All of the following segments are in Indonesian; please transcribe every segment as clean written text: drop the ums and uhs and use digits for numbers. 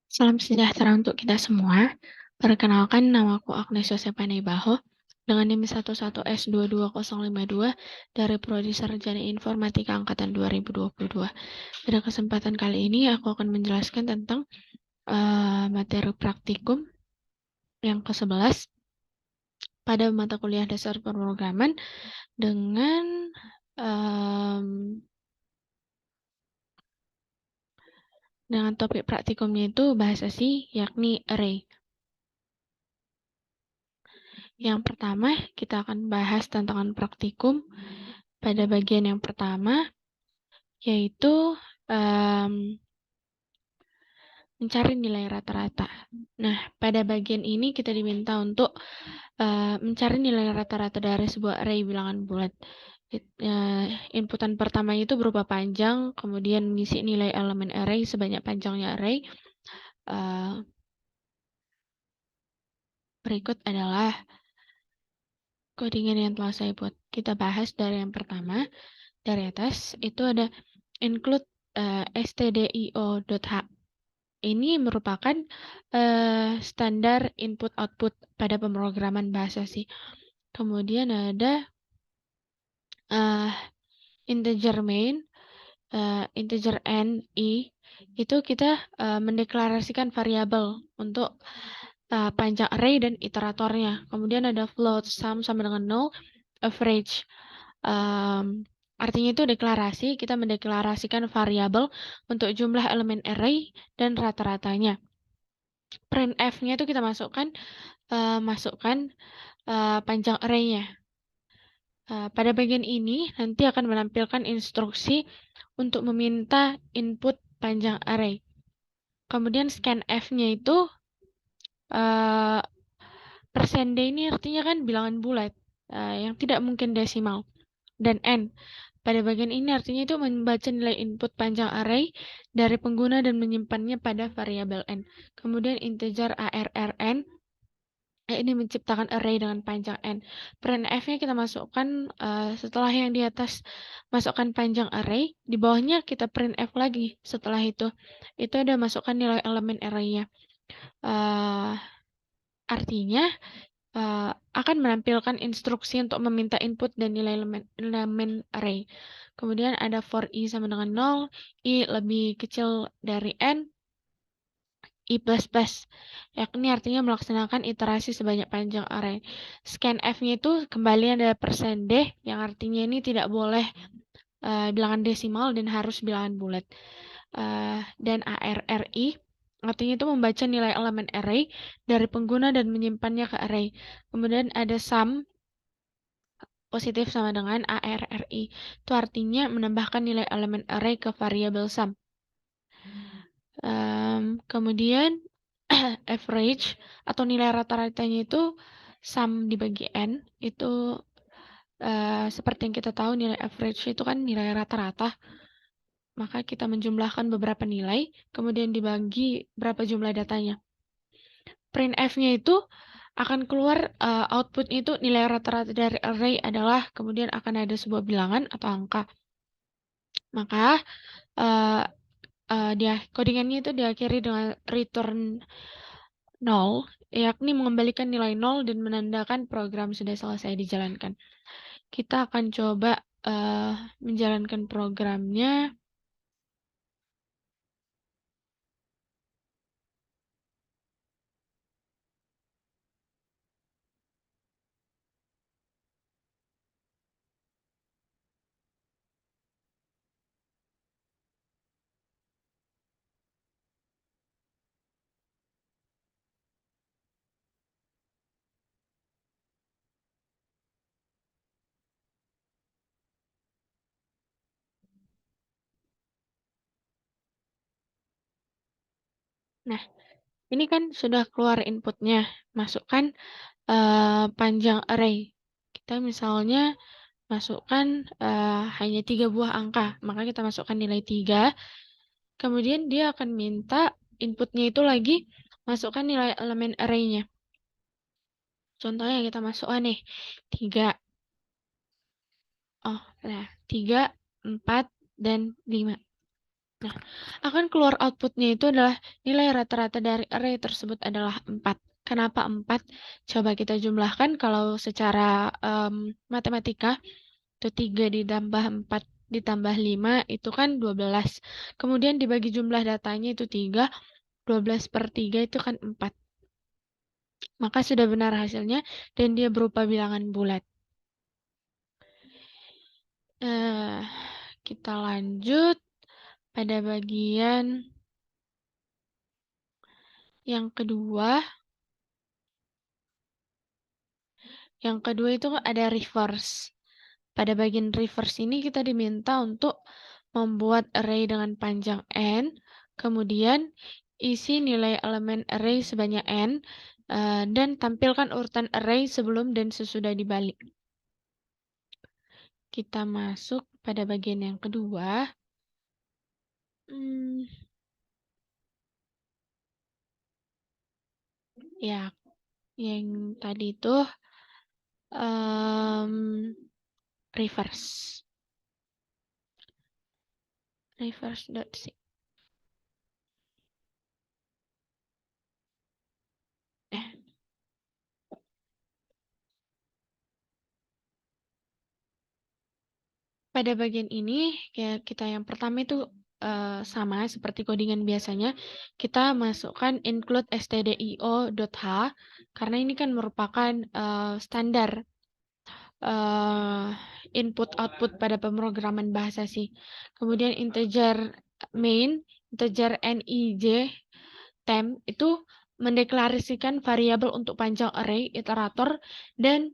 Salam sejahtera untuk kita semua. Perkenalkan, namaku Agnes Yosepaneibaho dengan NIM 11S22052 dari Prodi Sarjana Informatika Angkatan 2022. Pada kesempatan kali ini, aku akan menjelaskan tentang materi praktikum yang ke-11 pada mata kuliah dasar pemrograman dengan topik praktikumnya itu bahasa C, yakni array. Yang pertama, kita akan bahas tantangan praktikum pada bagian yang pertama, yaitu mencari nilai rata-rata. Nah, pada bagian ini kita diminta untuk mencari nilai rata-rata dari sebuah array bilangan bulat. Inputan pertama itu berupa panjang, kemudian mengisi nilai elemen array sebanyak panjangnya array. Berikut adalah codingan yang telah saya buat. Kita bahas dari yang pertama, dari atas, itu ada include stdio.h. Ini merupakan standar input-output pada pemrograman bahasa C. Kemudian ada integer main, integer n, i, itu kita mendeklarasikan variabel untuk panjang array dan iteratornya. Kemudian ada float, sum sama dengan 0, average. Artinya itu deklarasi, kita mendeklarasikan variabel untuk jumlah elemen array dan rata-ratanya. Printf-nya itu kita masukkan panjang array-nya. Pada bagian ini nanti akan menampilkan instruksi untuk meminta input panjang array. Kemudian scanf-nya itu %d ini artinya kan bilangan bulat yang tidak mungkin desimal. Dan n. Pada bagian ini artinya itu membaca nilai input panjang array dari pengguna dan menyimpannya pada variabel n. Kemudian integer arrn, ini menciptakan array dengan panjang n. Printf-nya kita masukkan setelah yang di atas masukkan panjang array, di bawahnya kita printf lagi setelah itu. Itu ada masukkan nilai elemen array-nya. Artinya akan menampilkan instruksi untuk meminta input dan nilai elemen array. Kemudian ada for i sama dengan 0, i lebih kecil dari n, i++, yakni artinya melaksanakan iterasi sebanyak panjang array. Scanf-nya itu kembali ada %d, yang artinya ini tidak boleh bilangan desimal dan harus bilangan bulat. Dan arri, artinya itu membaca nilai elemen array dari pengguna dan menyimpannya ke array. Kemudian ada sum, positif sama dengan arri. Itu artinya menambahkan nilai elemen array ke variabel sum. Kemudian average atau nilai rata-ratanya itu sum dibagi n. Itu seperti yang kita tahu nilai average itu kan nilai rata-rata. Maka kita menjumlahkan beberapa nilai, kemudian dibagi berapa jumlah datanya. Printf-nya itu akan keluar output itu nilai rata-rata dari array adalah, kemudian akan ada sebuah bilangan atau angka. Maka codingannya itu diakhiri dengan return 0, yakni mengembalikan nilai 0 dan menandakan program sudah selesai dijalankan. Kita akan coba menjalankan programnya. Nah, ini kan sudah keluar inputnya. Masukkan panjang array. Kita misalnya masukkan hanya 3 buah angka, maka kita masukkan nilai 3. Kemudian dia akan minta inputnya itu lagi masukkan nilai elemen array-nya. Contohnya kita masukkan nih 3. Oh, nah 3, 4, dan 5. Nah, akan keluar outputnya itu adalah nilai rata-rata dari array tersebut adalah 4. Kenapa 4? Coba kita jumlahkan kalau secara matematika, itu 3 ditambah 4 ditambah 5 itu kan 12. Kemudian dibagi jumlah datanya itu 3, 12/3 itu kan 4. Maka sudah benar hasilnya dan dia berupa bilangan bulat. Kita lanjut pada bagian yang kedua. Yang kedua itu ada reverse. Pada bagian reverse ini kita diminta untuk membuat array dengan panjang n, kemudian isi nilai elemen array sebanyak n, dan tampilkan urutan array sebelum dan sesudah dibalik. Kita masuk pada bagian yang kedua. Ya, yang tadi itu reverse. Reverse.c. Pada bagian ini, ya kita yang pertama itu sama seperti codingan biasanya, kita masukkan include stdio.h karena ini kan merupakan standar input-output pada pemrograman bahasa C. Kemudian integer main, integer nij, temp itu mendeklarasikan variabel untuk panjang array, iterator, dan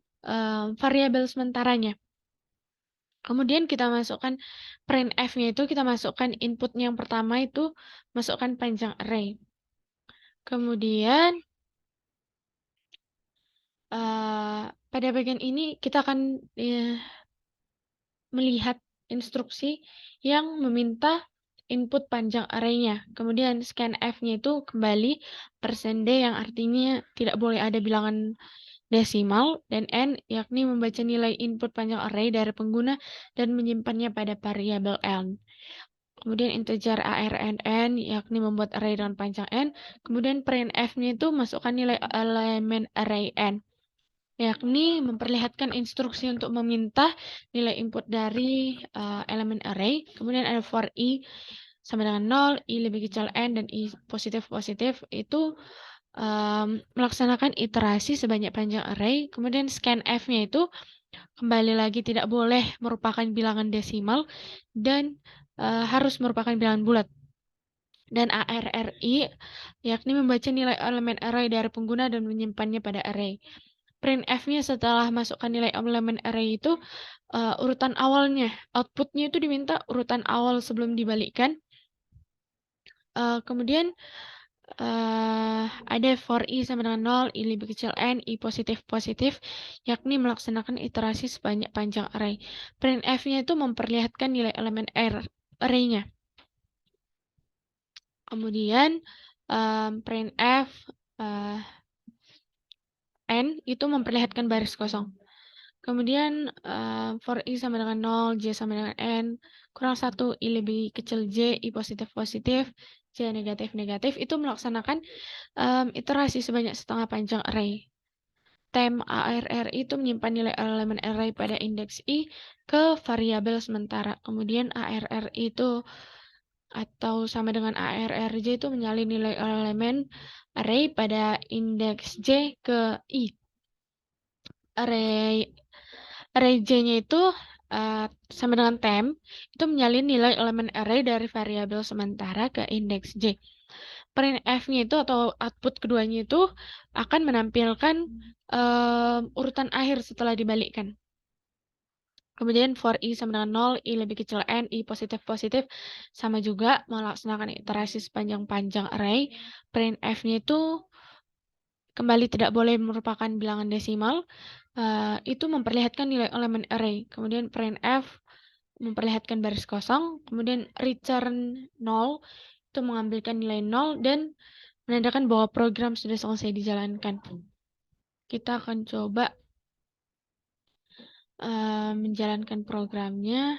variabel sementaranya. Kemudian kita masukkan printf-nya itu, kita masukkan inputnya yang pertama itu, masukkan panjang array. Kemudian, pada bagian ini kita akan melihat instruksi yang meminta input panjang array-nya. Kemudian scanf-nya itu kembali %d yang artinya tidak boleh ada bilangan desimal, dan n yakni membaca nilai input panjang array dari pengguna dan menyimpannya pada variabel n. Kemudian integer arnn yakni membuat array dengan panjang n. Kemudian printf-nya itu masukkan nilai elemen array n, yakni memperlihatkan instruksi untuk meminta nilai input dari elemen array. Kemudian ada for i sama dengan 0, i lebih kecil n, dan i positif itu melaksanakan iterasi sebanyak panjang array. Kemudian scanf-nya itu kembali lagi tidak boleh merupakan bilangan desimal dan harus merupakan bilangan bulat. Dan arri yakni membaca nilai elemen array dari pengguna dan menyimpannya pada array. Printf-nya setelah masukkan nilai elemen array itu urutan awalnya, outputnya itu diminta urutan awal sebelum dibalikkan. Kemudian ada for i sama dengan 0, i lebih kecil n, i positif, yakni melaksanakan iterasi sebanyak panjang array. Printf-nya itu memperlihatkan nilai elemen array-nya. Kemudian printf n itu memperlihatkan baris kosong. Kemudian for i sama dengan 0, j sama dengan n, kurang 1, i lebih kecil j, i positif, j negatif, itu melaksanakan iterasi sebanyak setengah panjang array. Temp arr itu menyimpan nilai elemen array pada indeks i ke variabel sementara. Kemudian arr itu atau sama dengan arrj itu menyalin nilai elemen array pada indeks j ke i. Array j-nya itu sama dengan temp, itu menyalin nilai elemen array dari variabel sementara ke indeks j. Printf-nya itu atau output keduanya itu akan menampilkan urutan akhir setelah dibalikkan. Kemudian for i sama dengan 0, i lebih kecil n, i positif, sama juga melaksanakan iterasi sepanjang array. Printf-nya itu kembali tidak boleh merupakan bilangan desimal. Itu memperlihatkan nilai elemen array. Kemudian printf memperlihatkan baris kosong. Kemudian return 0 itu mengambilkan nilai 0 dan menandakan bahwa program sudah selesai dijalankan. Kita akan coba menjalankan programnya.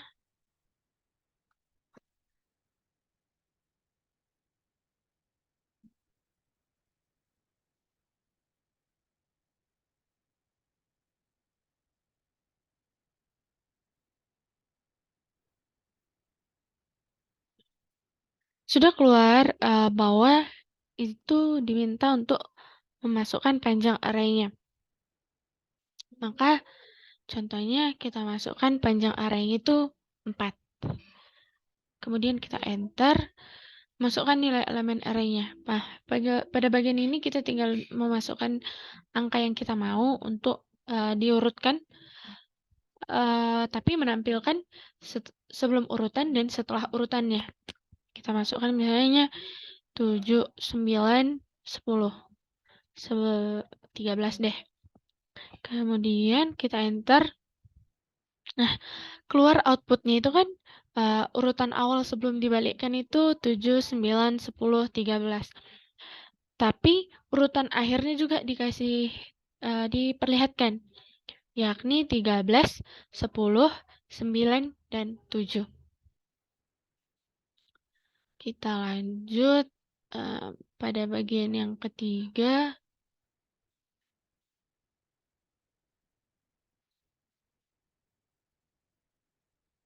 Sudah keluar bahwa itu diminta untuk memasukkan panjang arraynya. Maka contohnya kita masukkan panjang arraynya itu 4. Kemudian kita enter, masukkan nilai elemen arraynya. Nah, pada bagian ini kita tinggal memasukkan angka yang kita mau untuk diurutkan, tapi menampilkan sebelum urutan dan setelah urutannya. Kita masukkan misalnya 7, 9, 10, 13 deh. Kemudian kita enter. Nah, keluar outputnya itu kan urutan awal sebelum dibalikkan itu 7, 9, 10, 13. Tapi urutan akhirnya juga diperlihatkan, yakni 13, 10, 9, dan 7. Kita lanjut pada bagian yang ketiga.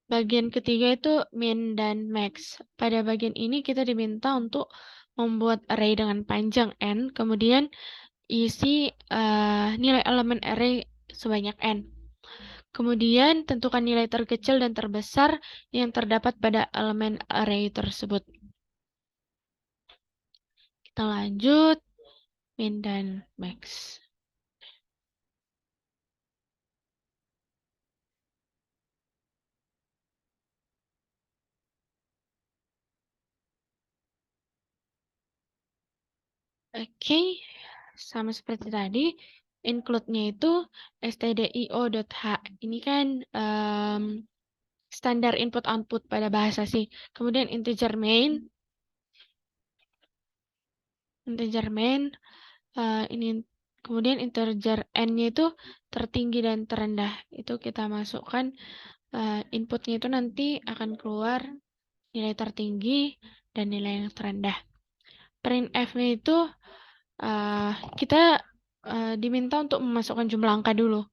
Bagian ketiga itu min dan max. Pada bagian ini kita diminta untuk membuat array dengan panjang n, kemudian isi nilai elemen array sebanyak n. Kemudian tentukan nilai terkecil dan terbesar yang terdapat pada elemen array tersebut. Kita lanjut min dan max. Oke, sama seperti tadi, include-nya itu stdio.h. Ini kan standar input-output pada bahasa C. Kemudian integer main, ini kemudian integer n-nya itu tertinggi dan terendah. Itu kita masukkan inputnya itu nanti akan keluar nilai tertinggi dan nilai yang terendah. Printf-nya itu kita diminta untuk memasukkan jumlah angka dulu.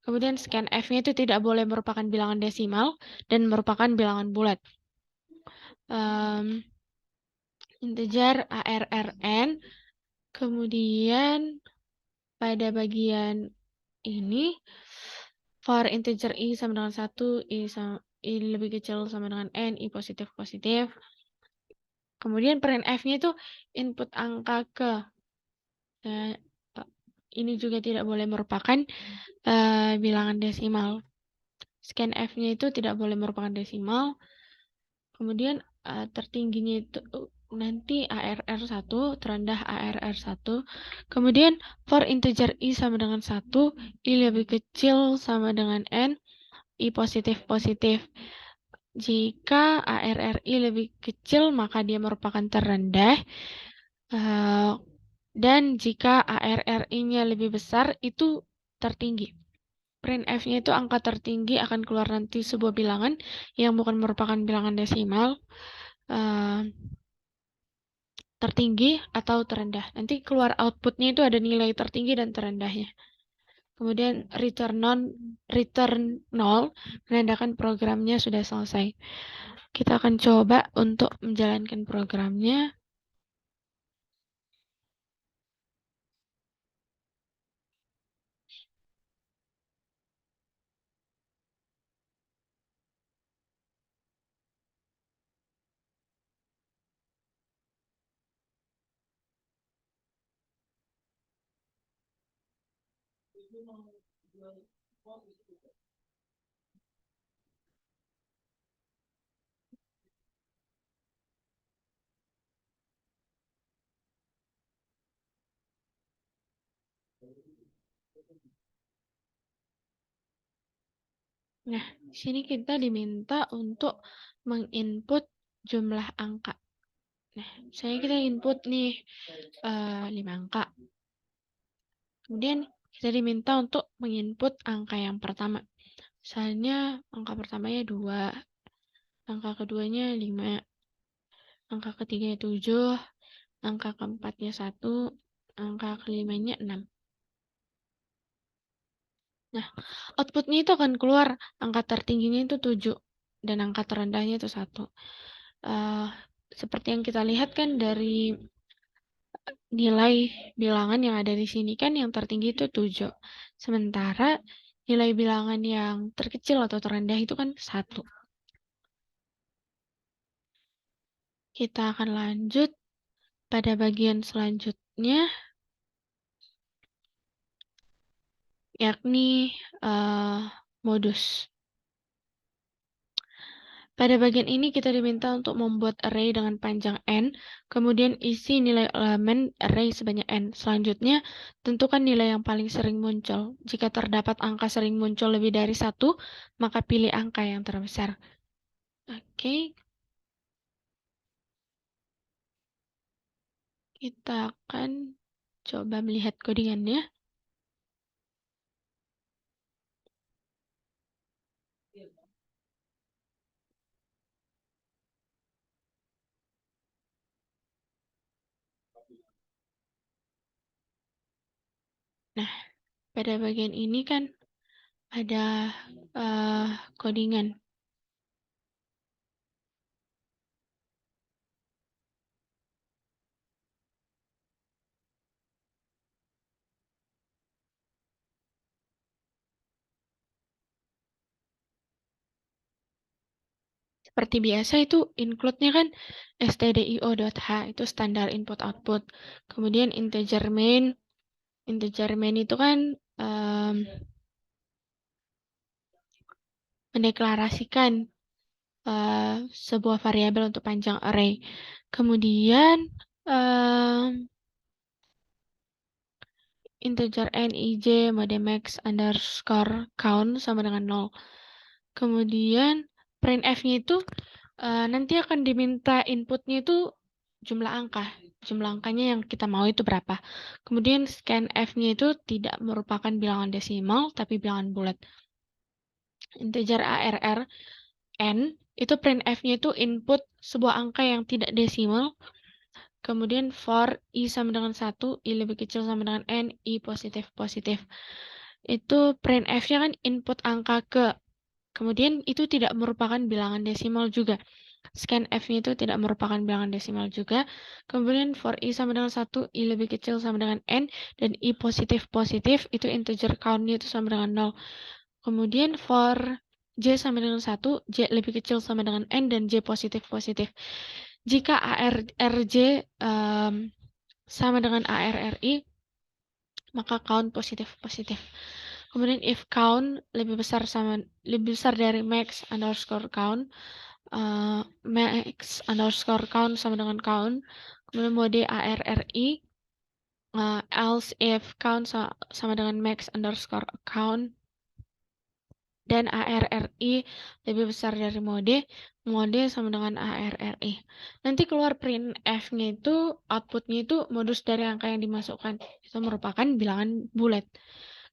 Kemudian scanf-nya itu tidak boleh merupakan bilangan desimal dan merupakan bilangan bulat. Integer arrn. Kemudian pada bagian ini for integer i sama dengan 1, i lebih kecil sama dengan n, i positif. Kemudian printf-nya itu input angka ke. Ini juga tidak boleh merupakan bilangan desimal. Scanf-nya itu tidak boleh merupakan desimal. Kemudian tertingginya itu nanti ARR1, terendah ARR1. Kemudian for integer i sama dengan 1, i lebih kecil sama dengan n, i positif. Jika ARRI lebih kecil, maka dia merupakan terendah. Dan jika ARRI-nya lebih besar, itu tertinggi. Printf-nya itu angka tertinggi akan keluar nanti sebuah bilangan yang bukan merupakan bilangan desimal, tertinggi atau terendah. Nanti keluar outputnya itu ada nilai tertinggi dan terendahnya. Kemudian return 0 menandakan programnya sudah selesai. Kita akan coba untuk menjalankan programnya. Nah, di sini kita diminta untuk menginput jumlah angka. Nah, misalnya kita input nih 5 angka. Kemudian kita diminta untuk menginput angka yang pertama. Misalnya angka pertamanya 2, angka keduanya 5, angka ketiganya 7, angka keempatnya 1, angka kelimanya 6. Nah, outputnya itu akan keluar angka tertingginya itu 7 dan angka terendahnya itu 1. seperti yang kita lihat kan dari nilai bilangan yang ada di sini kan yang tertinggi itu 7. Sementara nilai bilangan yang terkecil atau terendah itu kan 1. Kita akan lanjut pada bagian selanjutnya, yakni modus. Pada bagian ini kita diminta untuk membuat array dengan panjang n, kemudian isi nilai elemen array sebanyak n. Selanjutnya, tentukan nilai yang paling sering muncul. Jika terdapat angka sering muncul lebih dari 1, maka pilih angka yang terbesar. Oke, kita akan coba melihat codingannya. Nah, pada bagian ini kan ada codingan. Seperti biasa itu include-nya kan stdio.h itu standar input output. Kemudian integer main itu kan mendeklarasikan sebuah variabel untuk panjang array. Kemudian integer nij mode max underscore count sama dengan 0. Kemudian printf-nya itu nanti akan diminta inputnya itu jumlah angka. Jumlah angkanya yang kita mau itu berapa. Kemudian scanf-nya itu tidak merupakan bilangan desimal, tapi bilangan bulat. Integer arr n, itu printf-nya itu input sebuah angka yang tidak desimal. Kemudian for i sama dengan 1, i lebih kecil sama dengan n, i positif. Itu printf-nya kan input angka ke. Kemudian itu tidak merupakan bilangan desimal juga. Scanf-nya itu tidak merupakan bilangan desimal juga. Kemudian for i sama dengan 1, i lebih kecil sama dengan n, dan i positif itu integer count-nya itu sama dengan 0. Kemudian for j sama dengan 1, j lebih kecil sama dengan n, dan j positif. Jika arrj sama dengan arri, maka count positif. Kemudian if count lebih besar dari max underscore count, max underscore count sama dengan count, kemudian mode arri, else if count sama dengan max underscore count, dan arri lebih besar dari mode sama dengan arri. Nanti keluar printf-nya itu, output-nya itu modus dari angka yang dimasukkan. Itu merupakan bilangan bulat.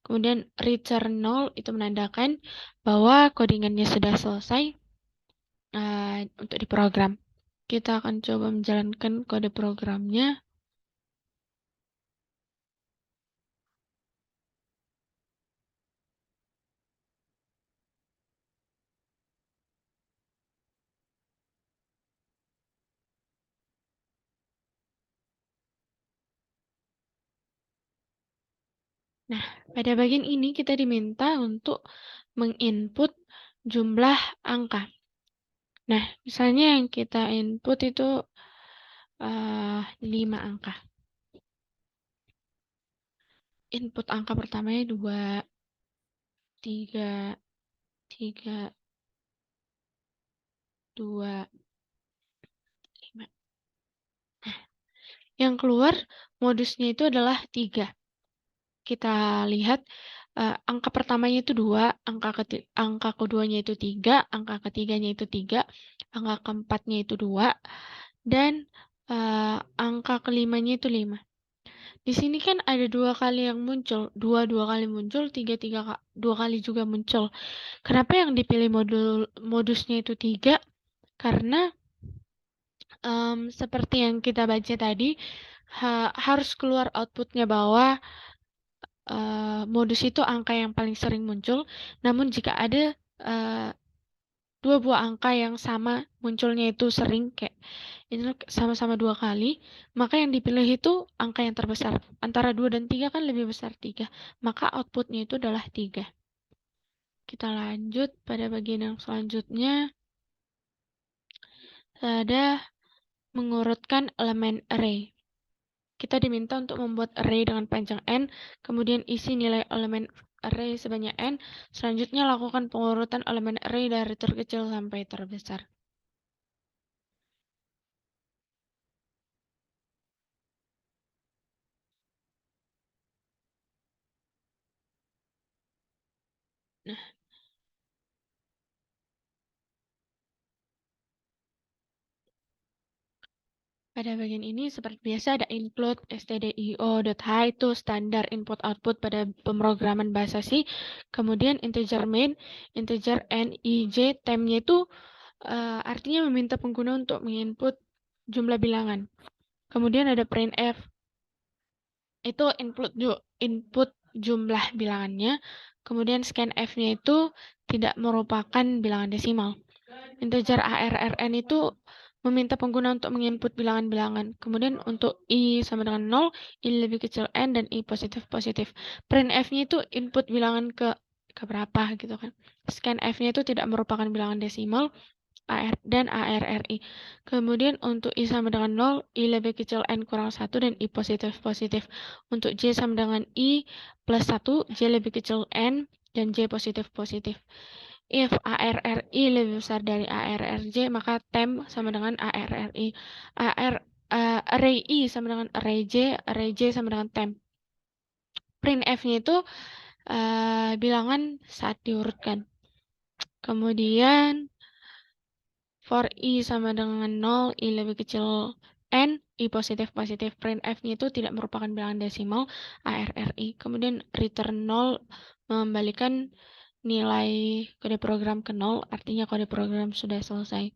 Kemudian return 0 itu menandakan bahwa codingannya sudah selesai untuk diprogram. Kita akan coba menjalankan kode programnya. Nah, pada bagian ini kita diminta untuk menginput jumlah angka. Nah, misalnya yang kita input itu 5 angka. Input angka pertamanya 2, 3, 2, 5. Nah, yang keluar modusnya itu adalah 3. Kita lihat angka pertamanya itu 2, angka keduanya itu 3, angka ketiganya itu 3, angka keempatnya itu 2, dan angka kelimanya itu 5. Di sini kan ada 2 kali yang muncul, 2 kali muncul, 3 2 kali juga muncul. Kenapa yang dipilih modusnya itu 3? Karena seperti yang kita baca tadi, harus keluar outputnya bahwa modus itu angka yang paling sering muncul. Namun jika ada dua buah angka yang sama munculnya itu sering kayak itu sama-sama 2 kali, maka yang dipilih itu angka yang terbesar. Antara 2 dan 3 kan lebih besar 3, maka outputnya itu adalah 3. Kita lanjut pada bagian yang selanjutnya. Ada mengurutkan elemen array. Kita diminta untuk membuat array dengan panjang n, kemudian isi nilai elemen array sebanyak n. Selanjutnya lakukan pengurutan elemen array dari terkecil sampai terbesar. Nah, pada bagian ini seperti biasa ada include stdio.h itu standar input output pada pemrograman bahasa C. Kemudian integer main, integer n, i, j, temp-nya itu artinya meminta pengguna untuk menginput jumlah bilangan. Kemudian ada printf, itu input jumlah bilangannya. Kemudian scanf-nya itu tidak merupakan bilangan desimal. Integer arrn itu meminta pengguna untuk menginput bilangan-bilangan. Kemudian untuk i sama dengan 0, i lebih kecil n, dan i positif. Printf-nya itu input bilangan ke berapa gitu kan. Scanf-nya itu tidak merupakan bilangan desimal. Dan ARRI. Kemudian untuk I sama dengan 0, I lebih kecil N kurang 1, dan I positif. Untuk J sama dengan I plus 1, J lebih kecil N, dan J positif. If ARRI lebih besar dari ARRJ, maka temp sama dengan ARRI. Array I sama dengan array J sama dengan temp. Printf-nya itu bilangan saat diurutkan. Kemudian for i sama dengan 0, i lebih kecil n, i positif. Printf-nya itu tidak merupakan bilangan desimal, ARRI. Kemudian return 0 mengembalikan nilai kode program ke 0, artinya kode program sudah selesai.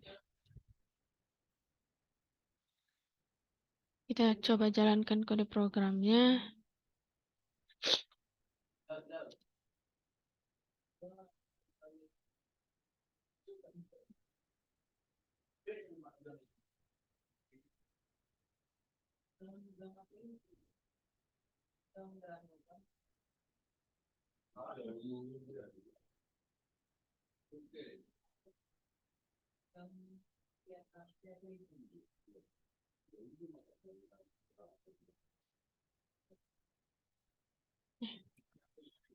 Kita coba jalankan kode programnya.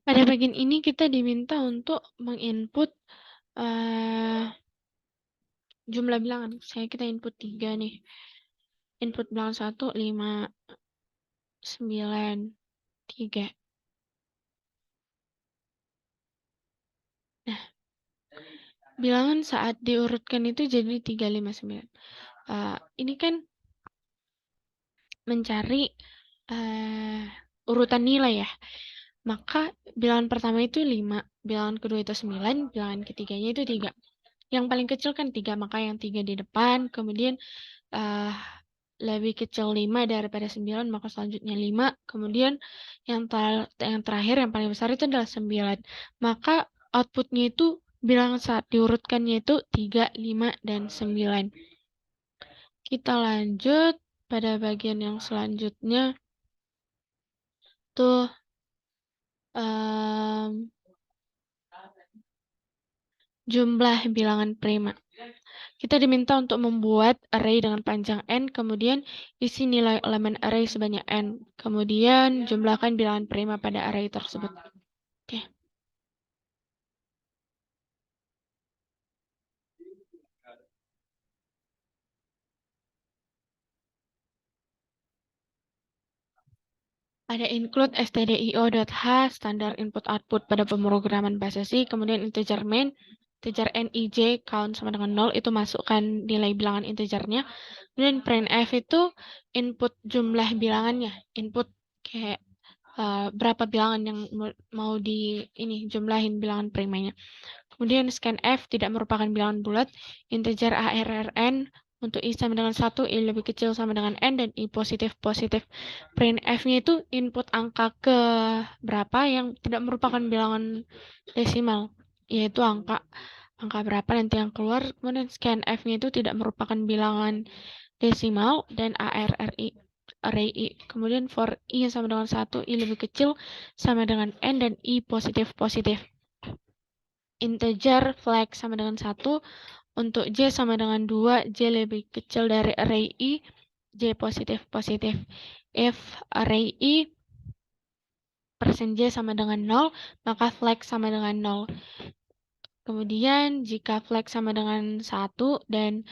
Pada bagian ini kita diminta untuk menginput jumlah bilangan. Kita input 3 nih. Input bilangan 1, 5, 9, 3. Nah, bilangan saat diurutkan itu jadi 3, 5, 9. Ini kan mencari urutan nilai ya. Maka bilangan pertama itu 5, bilangan kedua itu 9, bilangan ketiganya itu 3. Yang paling kecil kan 3, maka yang 3 di depan, kemudian lebih kecil 5 daripada 9, maka selanjutnya 5, kemudian yang terakhir, yang paling besar itu adalah 9. Maka outputnya itu bilangan saat diurutkannya itu 3, 5, dan 9. Kita lanjut pada bagian yang selanjutnya. Tuh jumlah bilangan prima. Kita diminta untuk membuat array dengan panjang n, kemudian isi nilai elemen array sebanyak n. Kemudian jumlahkan bilangan prima pada array tersebut. Oke. Ada include stdio.h standar input output pada pemrograman bahasa C, kemudian integer main, integer n, i, j, count sama dengan 0, itu masukkan nilai bilangan integernya. Kemudian printf itu input jumlah bilangannya, input kayak berapa bilangan yang mau jumlahin bilangan primanya. Kemudian scanf tidak merupakan bilangan bulat, integer arrn untuk i sama dengan 1, i lebih kecil sama dengan n, dan i positif. Printf-nya itu input angka ke berapa yang tidak merupakan bilangan desimal, yaitu angka angka berapa nanti yang keluar. Kemudian scanf-nya itu tidak merupakan bilangan desimal dan ARRI array I. Kemudian for I yang sama dengan 1, I lebih kecil sama dengan N dan I positif. Integer flag sama dengan 1. Untuk J sama dengan 2, J lebih kecil dari array I, J positif. If array I persen J sama dengan 0, maka flag sama dengan 0. Kemudian jika flag sama dengan 1 dan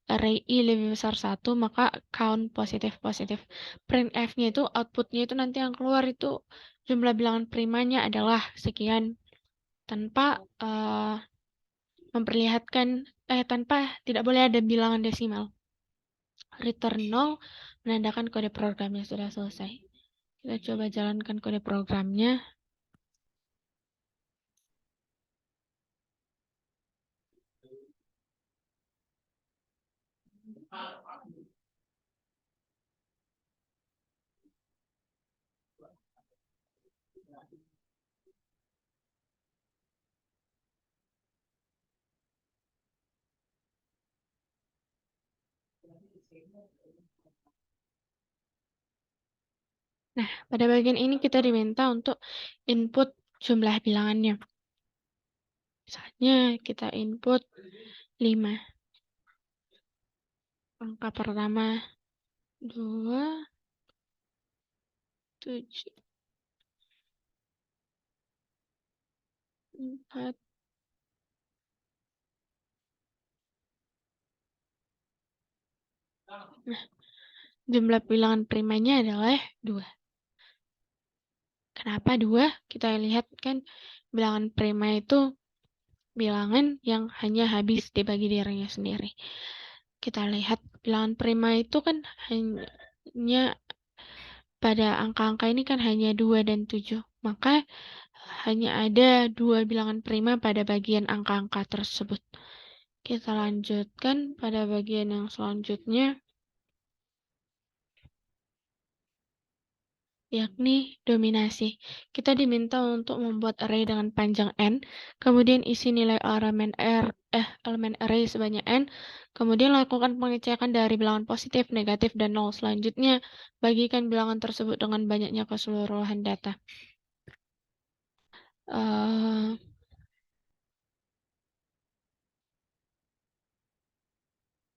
array I lebih besar 1, maka count positif. Printf-nya itu, output-nya itu nanti yang keluar itu jumlah bilangan primanya adalah sekian, tanpa memperlihatkan, tanpa tidak boleh ada bilangan desimal. Return 0 menandakan kode programnya sudah selesai. Kita coba jalankan kode programnya. Nah, pada bagian ini kita diminta untuk input jumlah bilangannya. Misalnya kita input 5. Angka pertama 2, 7, 4. Nah, jumlah bilangan primanya adalah 2. Kenapa 2? Kita lihat kan bilangan prima itu bilangan yang hanya habis dibagi dirinya sendiri. Kita lihat bilangan prima itu kan hanya pada angka-angka ini kan hanya 2 dan 7. Maka hanya ada 2 bilangan prima pada bagian angka-angka tersebut. Kita lanjutkan pada bagian yang selanjutnya, yakni dominasi. Kita diminta untuk membuat array dengan panjang n, kemudian isi nilai elemen array sebanyak n, kemudian lakukan pengecekan dari bilangan positif, negatif, dan 0. Selanjutnya, bagikan bilangan tersebut dengan banyaknya keseluruhan data.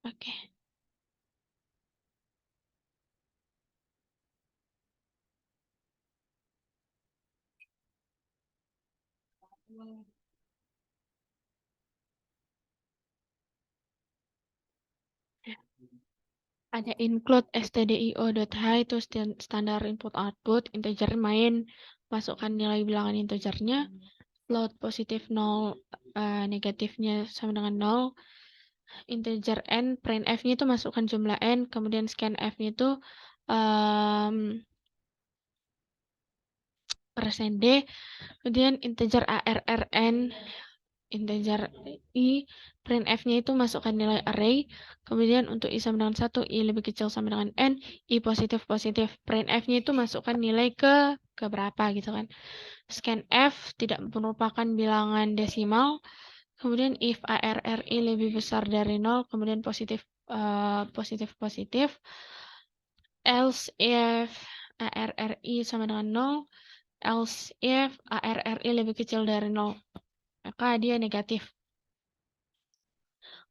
Oke. Ada include stdio.h itu standar input output, integer main, masukkan nilai bilangan integernya, float positif 0, negatifnya sama dengan 0, integer n, printf-nya itu masukkan jumlah n, kemudian scanf-nya itu persen %d, kemudian integer arrn, integer I, printf-nya itu masukkan nilai array, kemudian untuk I sama dengan 1, I lebih kecil sama dengan N, I positif, printf-nya itu masukkan nilai ke berapa gitu kan. Scanf tidak merupakan bilangan desimal, kemudian if ARRI lebih besar dari 0, kemudian positif, else if ARRI sama dengan 0, else if ARRI lebih kecil dari 0, maka dia negatif.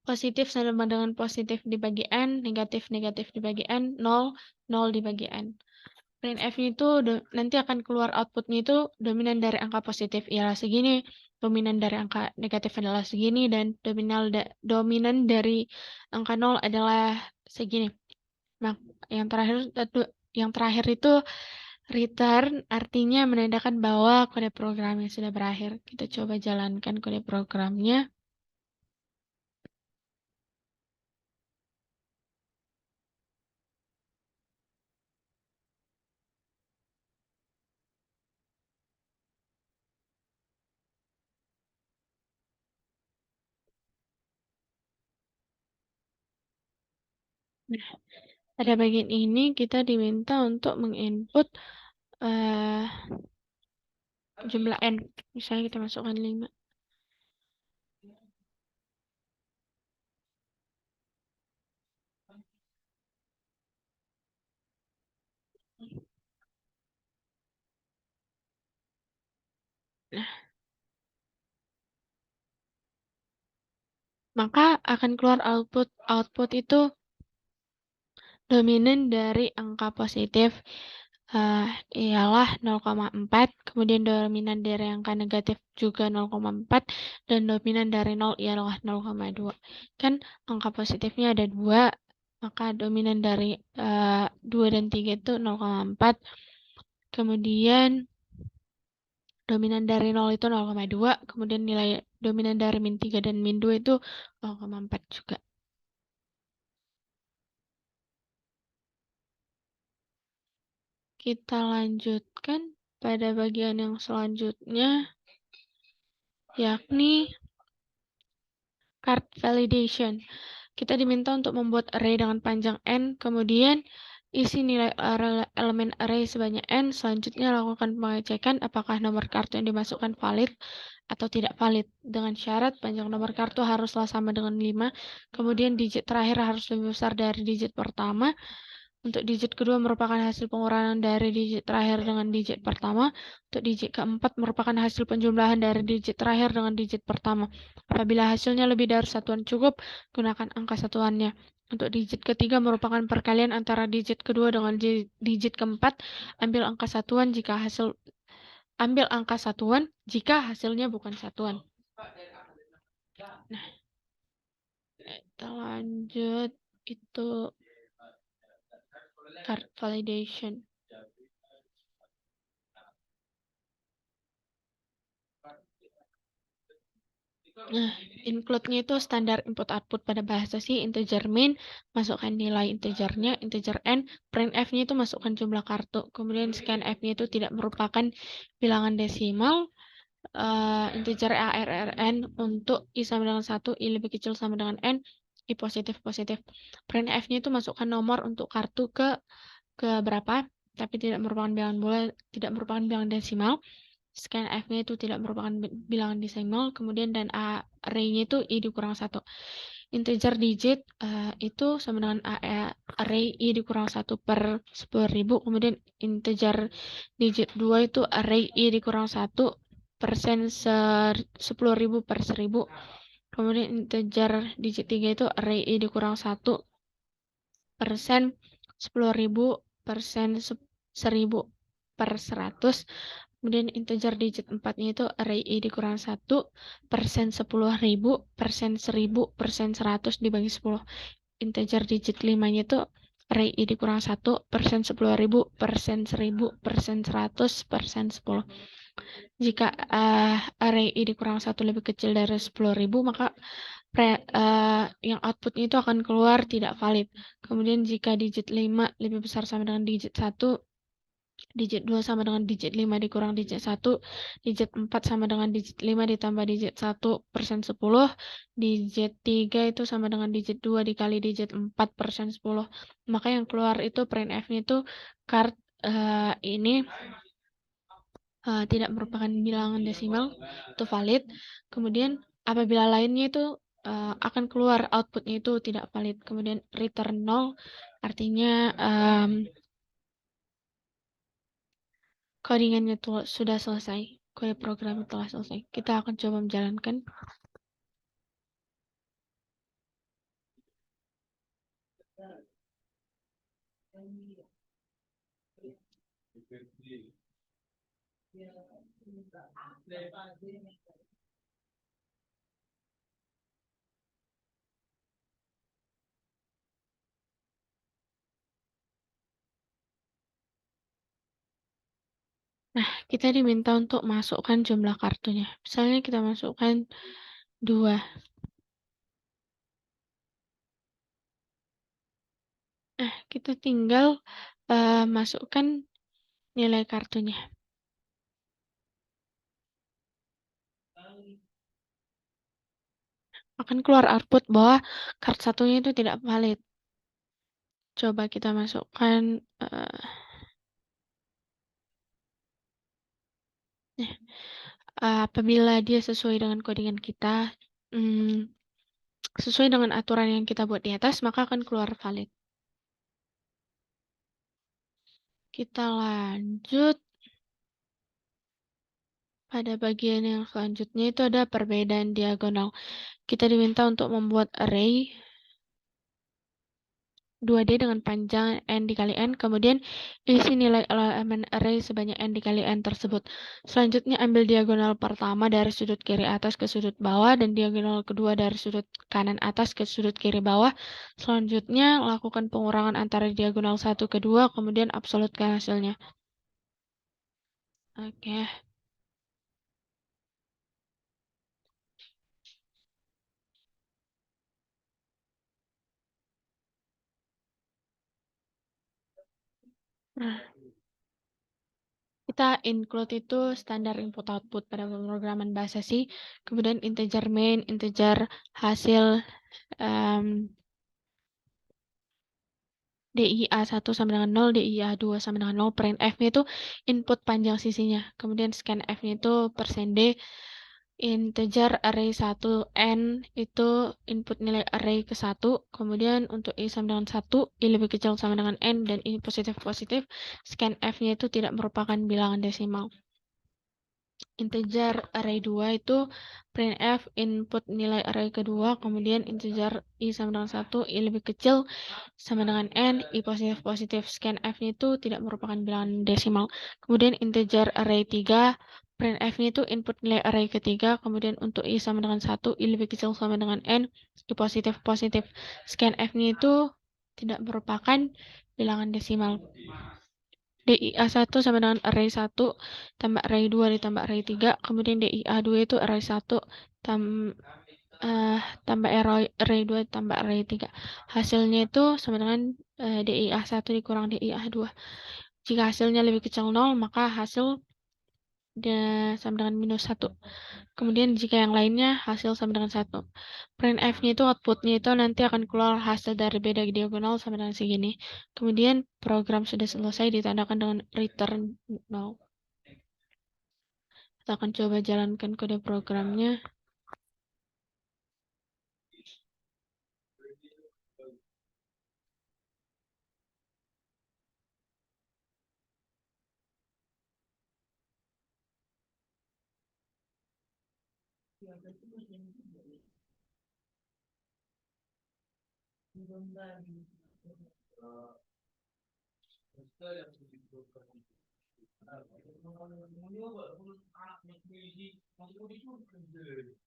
Positif sama dengan positif dibagi N, negatif dibagi N, 0 dibagi N. Printf-nya itu nanti akan keluar outputnya itu dominan dari angka positif ialah segini, dominan dari angka negatif adalah segini, dan dominan dari angka 0 adalah segini. Nah, yang terakhir itu return, artinya menandakan bahwa kode programnya sudah berakhir. Kita coba jalankan kode programnya. Nah, pada bagian ini kita diminta untuk menginput jumlah n. Misalnya kita masukkan 5. Nah, maka akan keluar output itu dominan dari angka positif ialah 0,4, kemudian dominan dari angka negatif juga 0,4, dan dominan dari 0 ialah 0,2. Kan angka positifnya ada 2, maka dominan dari 2 dan 3 itu 0,4, kemudian dominan dari 0 itu 0,2, kemudian nilai dominan dari min 3 dan min 2 itu 0,4 juga. Kita lanjutkan pada bagian yang selanjutnya, yakni card validation. Kita diminta untuk membuat array dengan panjang n, kemudian isi nilai elemen array sebanyak n, selanjutnya lakukan pengecekan apakah nomor kartu yang dimasukkan valid atau tidak valid, dengan syarat panjang nomor kartu haruslah sama dengan 5, kemudian digit terakhir harus lebih besar dari digit pertama. Untuk digit kedua merupakan hasil pengurangan dari digit terakhir dengan digit pertama. Untuk digit keempat merupakan hasil penjumlahan dari digit terakhir dengan digit pertama. Apabila hasilnya lebih dari satuan cukup, gunakan angka satuannya. Untuk digit ketiga merupakan perkalian antara digit kedua dengan digit keempat. Ambil angka satuan jika hasilnya bukan satuan. Nah, kita lanjut, itu card validation. Nah, include-nya itu standar input-output pada bahasa C, integer min, masukkan nilai integernya, integer n, printf-nya itu masukkan jumlah kartu, kemudian scanf-nya itu tidak merupakan bilangan desimal, integer arrn untuk i sama dengan 1, i lebih kecil sama dengan n, i positif. Printf-nya itu masukkan nomor untuk kartu ke berapa, tapi tidak merupakan bilangan desimal. Scanf-nya itu tidak merupakan bilangan desimal, kemudian dan array-nya itu i dikurang 1. Integer digit itu sama dengan array i dikurang 1 per 10.000, kemudian integer digit 2 itu array i dikurang 1 persen 10.000 per 1.000, kemudian integer digit 3 itu array i dikurang 1 persen 10.000 persen 1.000 per 100. Kemudian integer digit 4-nya itu array i dikurang 1 persen 10.000 persen 1.000 persen 100 dibagi 10. Integer digit 5-nya itu array i dikurang 1 persen 10.000 persen 1.000 persen 100 persen 10. Jika array i dikurang 1 lebih kecil dari 10.000, maka yang outputnya itu akan keluar tidak valid. Kemudian jika digit 5 lebih besar sama dengan digit 1, digit 2 sama dengan digit 5 dikurang digit 1, digit 4 sama dengan digit 5 ditambah digit 1 persen 10, digit 3 itu sama dengan digit 2 dikali digit 4 persen 10. Maka yang keluar itu printf-nya itu card ini tidak merupakan bilangan desimal, itu valid. Kemudian apabila lainnya itu akan keluar outputnya itu tidak valid. Kemudian return 0 artinya codingannya sudah selesai, kode program telah selesai. Kita akan coba menjalankan. Nah, kita diminta untuk masukkan jumlah kartunya. Misalnya kita masukkan 2. Nah, kita tinggal masukkan nilai kartunya. Akan keluar output bahwa kartu satunya itu tidak valid. Coba kita masukkan apabila dia sesuai dengan codingan kita, sesuai dengan aturan yang kita buat di atas, maka akan keluar valid. Kita lanjut. Pada bagian yang selanjutnya itu ada perbedaan diagonal. Kita diminta untuk membuat array 2D dengan panjang n dikali n, kemudian isi nilai elemen array sebanyak n dikali n tersebut. Selanjutnya ambil diagonal pertama dari sudut kiri atas ke sudut bawah, dan diagonal kedua dari sudut kanan atas ke sudut kiri bawah. Selanjutnya lakukan pengurangan antara diagonal 1 ke 2, kemudian absolutkan hasilnya. Oke. Nah, kita include itu standar input output pada pemrograman bahasa C, kemudian integer main, integer hasil, DIA1 sama dengan 0, DIA2 sama dengan 0, printf-nya itu input panjang sisinya. Kemudian scanf-nya itu %D, integer array 1n itu input nilai array ke 1, kemudian untuk i sama dengan 1, i lebih kecil sama dengan n, dan i positif-positif, scanf-nya itu tidak merupakan bilangan desimal. Integer array 2 itu printf input nilai array kedua, kemudian integer i sama dengan 1, i lebih kecil sama dengan n, i positif-positif, scanf-nya itu tidak merupakan bilangan desimal. Kemudian integer array 3, printf-nya itu input nilai array ketiga, kemudian untuk i sama dengan 1, i lebih kecil sama dengan n, i positif-positif, scanf-nya itu tidak merupakan bilangan desimal. DIA1 sama dengan array 1 tambah array 2 ditambah array 3, kemudian DIA2 itu array 1 tambah array 2 tambah array 3. Hasilnya itu sama dengan DIA1 dikurang DIA2. Jika hasilnya lebih kecil 0, maka hasil sama dengan minus 1. Kemudian jika yang lainnya hasil sama dengan 1. Printf-nya itu output-nya itu nanti akan keluar hasil dari beda diagonal sama dengan segini. Kemudian program sudah selesai ditandakan dengan return 0. Kita akan coba jalankan kode programnya.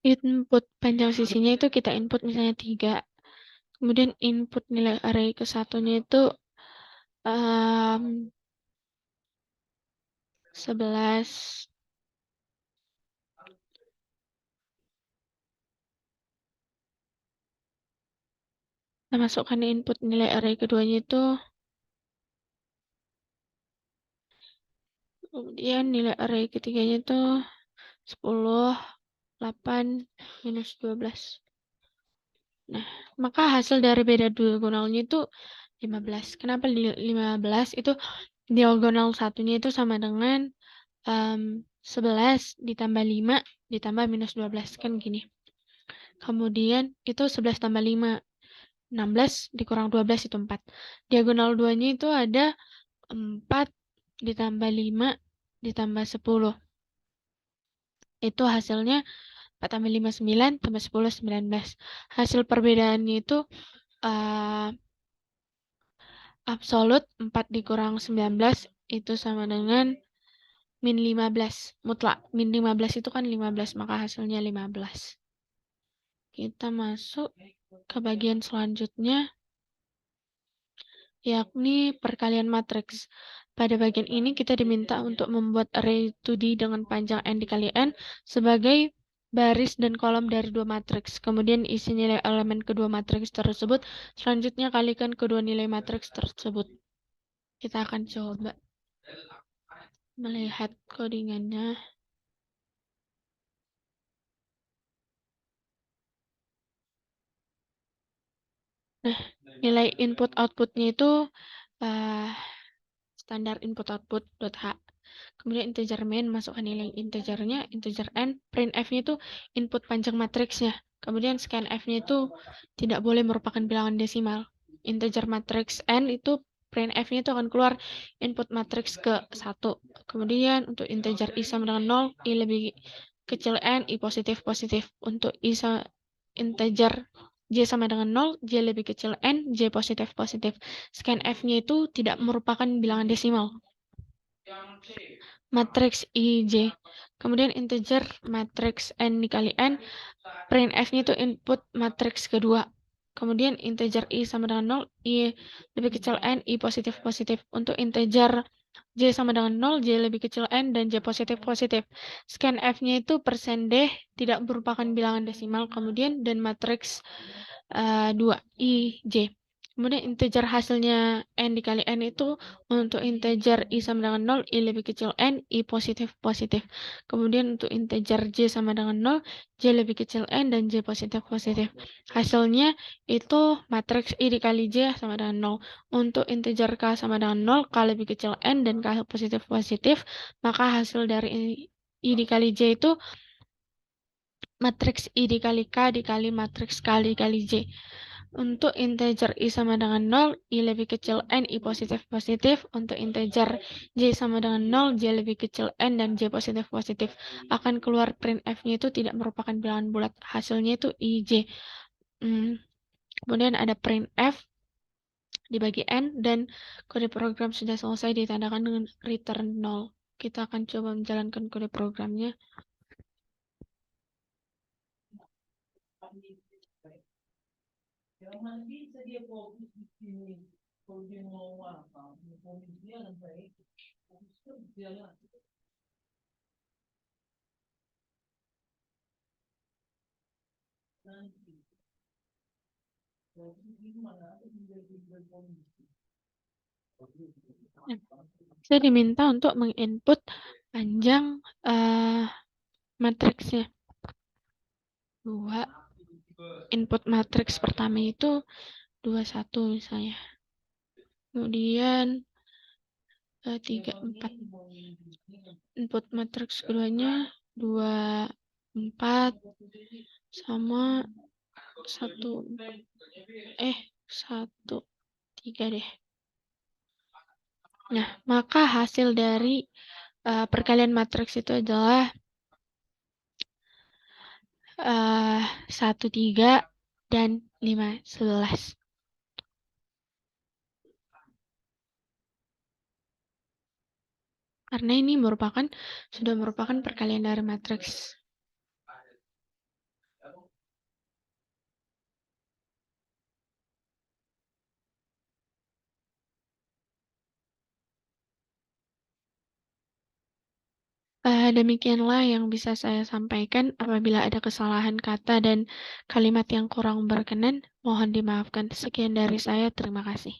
Input panjang sisinya itu kita input misalnya 3. Kemudian input nilai array ke satunya itu 11. Kita masukkan input nilai array keduanya itu, kemudian nilai array ketiganya itu 10, 8, minus 12. Nah, maka hasil dari beda diagonalnya itu 15. Kenapa 15? Itu diagonal satunya itu sama dengan 11 ditambah 5 ditambah minus 12. Kan gini. Kemudian itu 11 tambah 5. 16 dikurang 12 itu 4. Diagonal 2-nya itu ada 4 ditambah 5 ditambah 10. Itu hasilnya 4 tambah 5, 9, tambah 10, 19. Hasil perbedaannya itu absolut 4 dikurang 19 itu sama dengan min 15. Mutlak. Min 15 itu kan 15, maka hasilnya 15. Kita masuk ke bagian selanjutnya, yakni perkalian matriks. Pada bagian ini kita diminta untuk membuat array 2D dengan panjang n dikali n sebagai baris dan kolom dari dua matriks. Kemudian isi nilai elemen kedua matriks tersebut. Selanjutnya kalikan kedua nilai matriks tersebut. Kita akan coba melihat codingannya. Nah, nilai input outputnya itu standar input output .h. Kemudian integer main, masukkan nilai integernya, integer n, printf-nya itu input panjang matriksnya. Kemudian scanf-nya itu tidak boleh merupakan bilangan desimal. Integer matriks n itu printf-nya itu akan keluar input matriks ke 1. Kemudian untuk integer i sama dengan 0, i lebih kecil n, i positif positif. Untuk integer j sama dengan 0, j lebih kecil n, j positif positif. Scanf-nya itu tidak merupakan bilangan desimal. Matriks ij. Kemudian integer matriks n dikali n, printf-nya itu input matriks kedua. Kemudian integer i sama dengan 0, i lebih kecil n, i positif positif. Untuk integer j sama dengan 0, j lebih kecil n, dan j positif positif. Scanf-nya itu %d tidak merupakan bilangan desimal. Kemudian dan matriks 2, i, j. Kemudian integer hasilnya n dikali n itu untuk integer i sama dengan 0, i lebih kecil n, i positif positif. Kemudian untuk integer j sama dengan 0, j lebih kecil n, dan j positif positif. Hasilnya itu matriks i dikali j sama dengan 0. Untuk integer k sama dengan 0, k lebih kecil n, dan k positif positif, maka hasil dari i dikali j itu matriks i dikali k dikali matriks k dikali j. Untuk integer i sama dengan 0, i lebih kecil n, i positif positif. Untuk integer j sama dengan 0, j lebih kecil n, dan j positif positif. Akan keluar printf-nya itu tidak merupakan bilangan bulat. Hasilnya itu ij. Kemudian ada printf dibagi n, dan kode program sudah selesai ditandakan dengan return 0. Kita akan coba menjalankan kode programnya. Saya diminta untuk menginput panjang matriksnya. 2. Input matriks pertama itu 21 misalnya. Kemudian 3, 4. Input matriks keduanya 2, 4 sama 1, 3 deh. Nah, maka hasil dari perkalian matriks itu adalah 1, 3 dan 5, 11. Karena ini sudah merupakan perkalian dari matriks. Demikianlah yang bisa saya sampaikan. Apabila ada kesalahan kata dan kalimat yang kurang berkenan, mohon dimaafkan. Sekian dari saya, terima kasih.